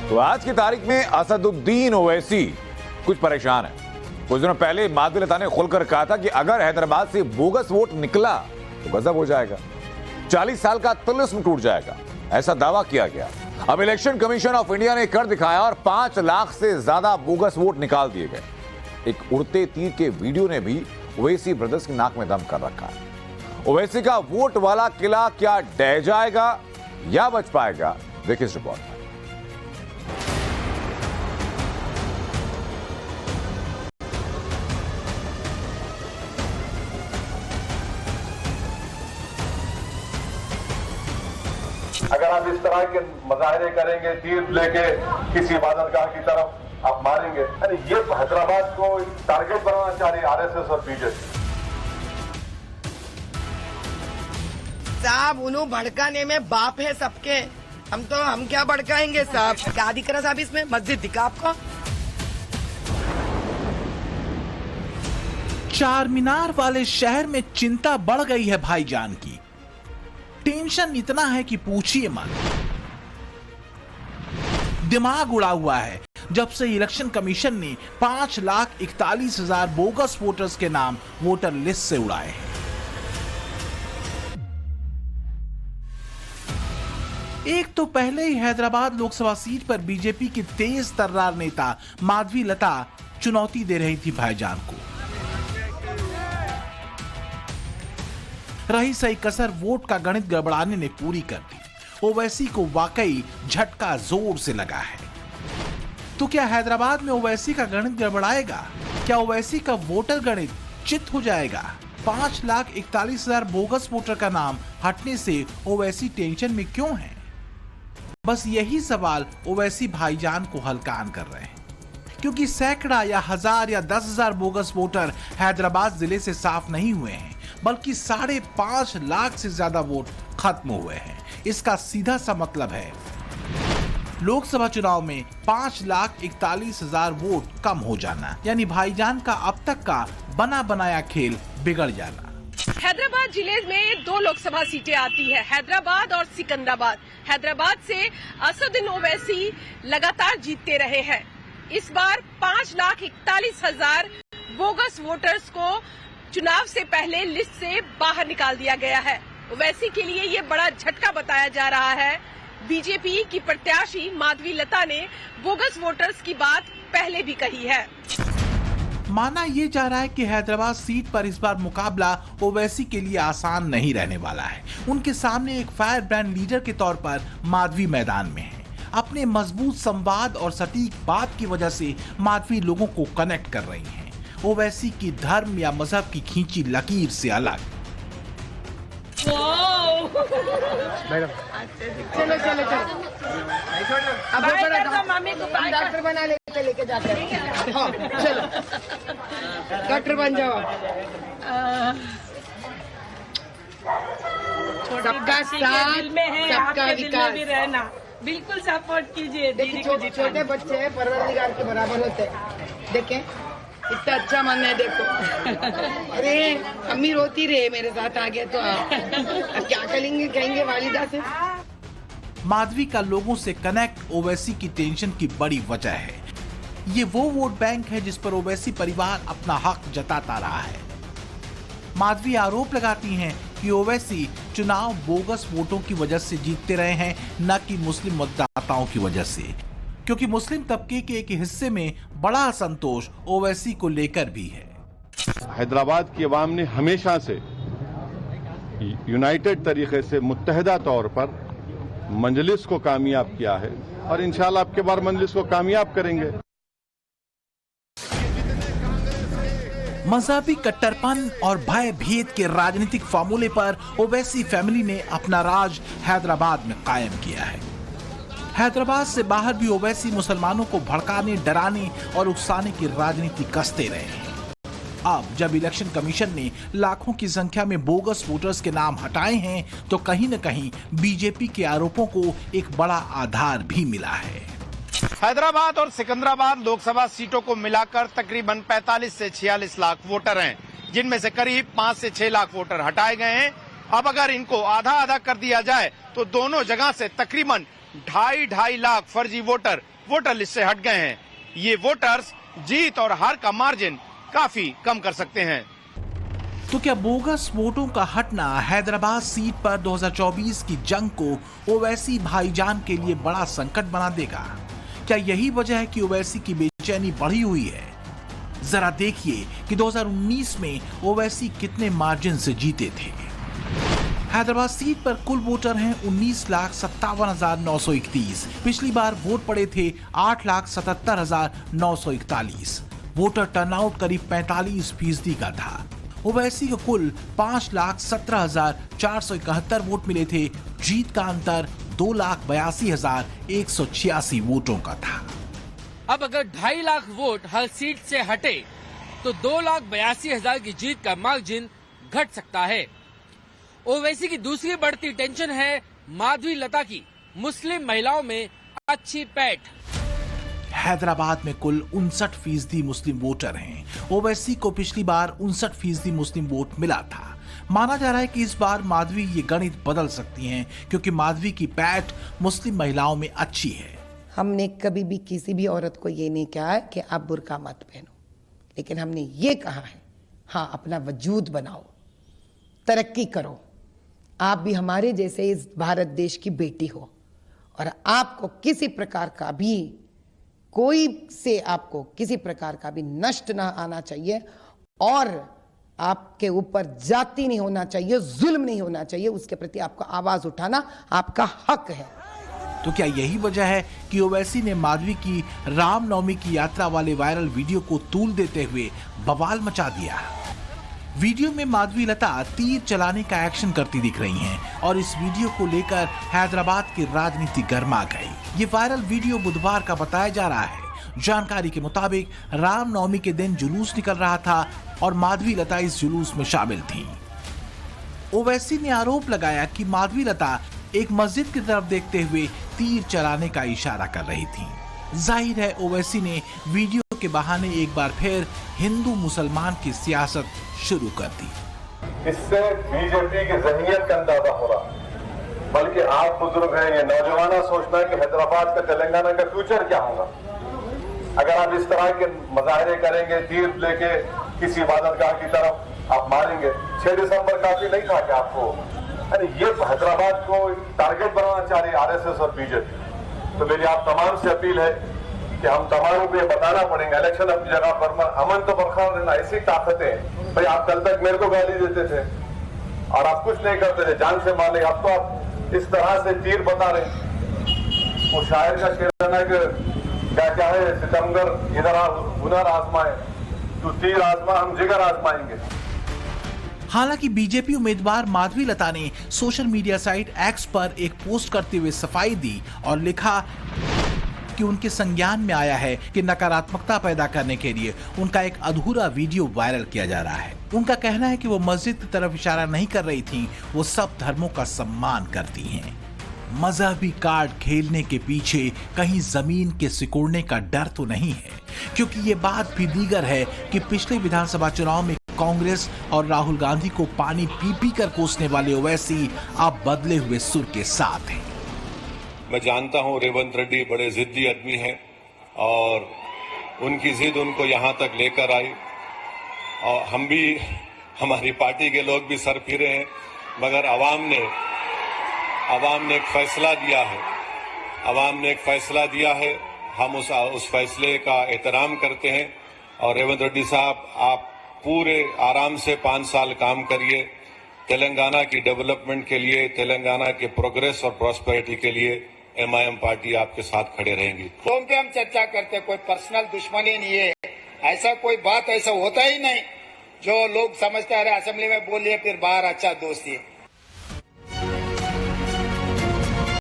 तो आज की तारीख में असदुद्दीन ओवैसी कुछ परेशान है। कुछ दिनों पहले माधवी लता ने खुलकर कहा था कि अगर हैदराबाद से बोगस वोट निकला तो गजब हो जाएगा, 40 साल का तिलिस्म टूट जाएगा, ऐसा दावा किया गया। अब इलेक्शन कमीशन ऑफ इंडिया ने कर दिखाया और 5 लाख से ज्यादा बोगस वोट निकाल दिए गए। एक उड़ते तीर के वीडियो ने भी ओवैसी ब्रदर्स की नाक में दम कर रखा है। ओवैसी का वोट वाला किला क्या ढह जाएगा या बच पाएगा, देखिए इस रिपोर्ट में। अगर आप इस तरह के मुजाहरे करेंगे, तीर लेके किसी इबादतगाह की तरफ आप मारेंगे, अरे ये हैदराबाद को टारगेट बनाना चाह रही आरएसएस और बीजेपी। साहब उन्होंने भड़काने में बाप है सबके, हम क्या भड़काएंगे साहब? क्या दिख रहा साहब इसमें? मस्जिद दिखा आपको? चार मीनार वाले शहर में चिंता बढ़ गई है भाईजान की। टेंशन इतना है कि पूछिए मत। दिमाग उड़ा हुआ है जब से इलेक्शन कमीशन ने 5,41,000 बोगस वोटर्स के नाम वोटर लिस्ट से उड़ाए हैं। एक तो पहले ही हैदराबाद लोकसभा सीट पर बीजेपी की तेज तर्रार नेता माधवी लता चुनौती दे रही थी भाईजान को। रही सही कसर वोट का गणित गड़बड़ाने ने पूरी कर दी। ओवैसी को वाकई झटका जोर से लगा है। तो क्या हैदराबाद में ओवैसी का गणित गड़बड़ाएगा? क्या ओवैसी का वोटर गणित चित हो जाएगा? 5,41,000 बोगस वोटर का नाम हटने से ओवैसी टेंशन में क्यों है? बस यही सवाल ओवैसी भाईजान को हलकान कर रहे हैं, क्योंकि सैकड़ा या हजार या 10,000 बोगस वोटर हैदराबाद जिले से साफ नहीं हुए हैं, बल्कि 5.5 लाख से ज्यादा वोट खत्म हुए हैं। इसका सीधा सा मतलब है लोकसभा चुनाव में 5,41,000 वोट कम हो जाना, यानी भाईजान का अब तक का बना बनाया खेल बिगड़ जाना। हैदराबाद जिले में 2 लोकसभा सीटें आती है, हैदराबाद और सिकंदराबाद। हैदराबाद से असदुद्दीन ओवैसी लगातार जीतते रहे हैं। इस बार 5,41,000 बोगस वोटर्स को चुनाव से पहले लिस्ट से बाहर निकाल दिया गया है। ओवैसी के लिए ये बड़ा झटका बताया जा रहा है। बीजेपी की प्रत्याशी माधवी लता ने बोगस वोटर्स की बात पहले भी कही है। माना ये जा रहा है कि हैदराबाद सीट पर इस बार मुकाबला ओवैसी के लिए आसान नहीं रहने वाला है। उनके सामने एक फायर ब्रांड लीडर के तौर पर माधवी मैदान में है। अपने मजबूत संवाद और सटीक बात की वजह से माधवी लोगों को कनेक्ट कर रही हैं, ओवैसी की धर्म या मजहब की खींची लकीर से अलग। मैडम चलो अब डॉक्टर बना लेके जाते हैं। हाँ चलो डॉक्टर बन जाओ। सबका साथ, सबका विकास भी रहना, बिल्कुल सपोर्ट कीजिए। देखिए छोटे बच्चे परवरदिगार के बराबर होते हैं। देखें इतना अच्छा मन है, देखो। अरे अम्मी रोती रहे मेरे साथ आ गए तो आप क्या कहेंगे वालिदा से। माधवी का लोगों से कनेक्ट ओवैसी की टेंशन की बड़ी वजह है। ये वो वोट बैंक है जिस पर ओवैसी परिवार अपना हक जताता रहा है। माधवी आरोप लगाती हैं कि ओवैसी चुनाव बोगस वोटों की वजह से जीतते रहे हैं, न कि मुस्लिम मतदाताओं की वजह से, क्योंकि मुस्लिम तबके के एक हिस्से में बड़ा असंतोष ओवैसी को लेकर भी है। हैदराबाद की आवाम ने हमेशा से यूनाइटेड तरीके से मुत्तहिदा तौर पर मंजलिस को कामयाब किया है और इंशाल्लाह अब के बार मंजलिस को कामयाब करेंगे। मजहबी कट्टरपन और भय भेद के राजनीतिक फार्मूले पर ओवैसी फैमिली ने अपना राज हैदराबाद में कायम किया है। हैदराबाद से बाहर भी ओवैसी मुसलमानों को भड़काने, डराने और उकसाने की राजनीति कसते रहे हैं। अब जब इलेक्शन कमीशन ने लाखों की संख्या में बोगस वोटर्स के नाम हटाए हैं, तो कहीं न कहीं बीजेपी के आरोपों को एक बड़ा आधार भी मिला है। हैदराबाद और सिकंदराबाद लोकसभा सीटों को मिलाकर तकरीबन 45 से 46 लाख वोटर हैं, जिनमें से करीब 5 से 6 लाख वोटर हटाए गए हैं। अब अगर इनको आधा आधा कर दिया जाए तो दोनों जगह से तकरीबन 2.5 लाख फर्जी वोटर लिस्ट से हट गए हैं। ये वोटर्स जीत और हार का मार्जिन काफी कम कर सकते हैं। तो क्या बोगस वोटों का हटना हैदराबाद सीट पर 2024 की जंग को ओवैसी भाईजान के लिए बड़ा संकट बना देगा? क्या यही वजह है कि ओवैसी की बेचैनी बढ़ी हुई है? जरा देखिए कि 2019 में ओवैसी कितने मार्जिन से जीते थे। हैदराबाद सीट पर कुल वोटर हैं 19,57,931। पिछली बार वोट पड़े थे 8,77,941। वोटर टर्नआउट करीब 45% का था। ओवैसी को कुल 5,17,471 वोट मिले थे। जीत का अंतर 2,82,186 वोटों का था। अब अगर 2.5 लाख वोट हर सीट से हटे तो 2,82,000 की जीत का मार्जिन घट सकता है। ओवैसी की दूसरी बढ़ती टेंशन है माधवी लता की मुस्लिम महिलाओं में अच्छी पैठ। हैदराबाद में कुल 59% मुस्लिम वोटर हैं। ओवैसी को पिछली बार 59% मुस्लिम वोट मिला था। माना जा रहा है कि इस बार माधवी ये गणित बदल सकती हैं, क्योंकि माधवी की पैठ मुस्लिम महिलाओं में अच्छी है। हमने कभी भी किसी भी औरत को ये नहीं कहा है कि आप बुर्का मत पहनो, लेकिन हमने ये कहा है, हाँ, अपना वजूद बनाओ, तरक्की करो। आप भी हमारे जैसे इस भारत देश की बेटी हो और आपको किसी प्रकार का भी आपको किसी प्रकार का भी नष्ट ना आना चाहिए और आपके ऊपर जाति नहीं होना चाहिए, जुल्म नहीं होना चाहिए। उसके प्रति आपको आवाज उठाना आपका हक है। तो क्या यही वजह है कि ओवैसी ने माधवी की रामनवमी की यात्रा वाले वायरल वीडियो को तूल देते हुए बवाल मचा दिया? वीडियो में माधवी लता तीर चलाने का एक्शन करती दिख रही हैं और इस वीडियो को लेकर हैदराबाद की राजनीति गर्मा गई। ये वायरल वीडियो बुधवार का बताया जा रहा है। जानकारी के मुताबिक रामनवमी के दिन जुलूस निकल रहा था और माधवी लता इस जुलूस में शामिल थी। ओवैसी ने आरोप लगाया कि माधवी लता एक मस्जिद की तरफ देखते हुए तीर चलाने का इशारा कर रही थी। जाहिर है ओवैसी ने वीडियो के बहाने एक बार फिर हिंदू मुसलमान की सियासत शुरू कर दी। इससे बीजेपी की ज़हनियत का अंदाजा हो रहा, बल्कि आप बुजुर्ग हैं, ये नौजवाना सोचना है कि हैदराबाद का तेलंगाना का फ्यूचर क्या होगा। अगर आप इस तरह के मुजाहरे करेंगे, तीर लेके किसी इबादतगाह की तरफ आप मारेंगे। 6 दिसंबर काफी नहीं था कि आपको, ये हैदराबाद को टारगेट बनाना चाह रही आरएसएस और बीजेपी। तो मेरी आप तमाम से अपील है कि हम तमाम को ये बताना पड़ेगा, इलेक्शन अपनी जगह पर, अमन तो बरकरार रहना, ऐसी ताकतें। भाई आप कल तक मेरे को गाली देते थे और आप कुछ नहीं करते थे, जान से मारने। अब तो आप इस तरह से तीर बता रहे। वो शायर का शेर है कि क्या है, सितमगर इधर हुनर आजमाए, तू तीर आजमा, हम जिगर आजमाएंगे। हालांकि बीजेपी उम्मीदवार माधवी लता ने सोशल मीडिया साइट एक्स पर एक पोस्ट करते हुए सफाई दी और लिखा कि उनके संज्ञान में आया है कि नकारात्मकता पैदा करने के लिए उनका एक अधूरा वीडियो वायरल किया जा रहा है। उनका कहना है कि वो मस्जिद की तरफ इशारा नहीं कर रही थी, वो सब धर्मों का सम्मान करती हैं। मजहबी कार्ड खेलने के पीछे कहीं जमीन के सिकुड़ने का डर तो नहीं है, क्योंकि ये बात भी दीगर है कि पिछले विधानसभा चुनाव में कांग्रेस और राहुल गांधी को पानी पी पी कर कोसने वाले ओवैसी अब बदले हुए सुर के साथ हैं। मैं जानता हूं रेवंत रेड्डी बड़े जिद्दी आदमी हैं और उनकी जिद उनको यहां तक लेकर आई और हम भी, हमारी पार्टी के लोग भी सर फिरे हैं, मगर आवाम ने एक फैसला दिया है। आवाम ने एक फैसला दिया है, हम उस फैसले का एहतराम करते हैं। और रेवंत रेड्डी साहब, आप पूरे आराम से 5 साल काम करिए। तेलंगाना की डेवलपमेंट के लिए, तेलंगाना के प्रोग्रेस और प्रॉस्पेरिटी के लिए एमआईएम पार्टी आपके साथ खड़े रहेंगी। फोन पे हम चर्चा करते, कोई पर्सनल दुश्मनी नहीं है, ऐसा कोई बात ऐसा होता ही नहीं जो लोग समझते हैं असेंबली में बोलिए फिर बाहर अच्छा दोस्ती है।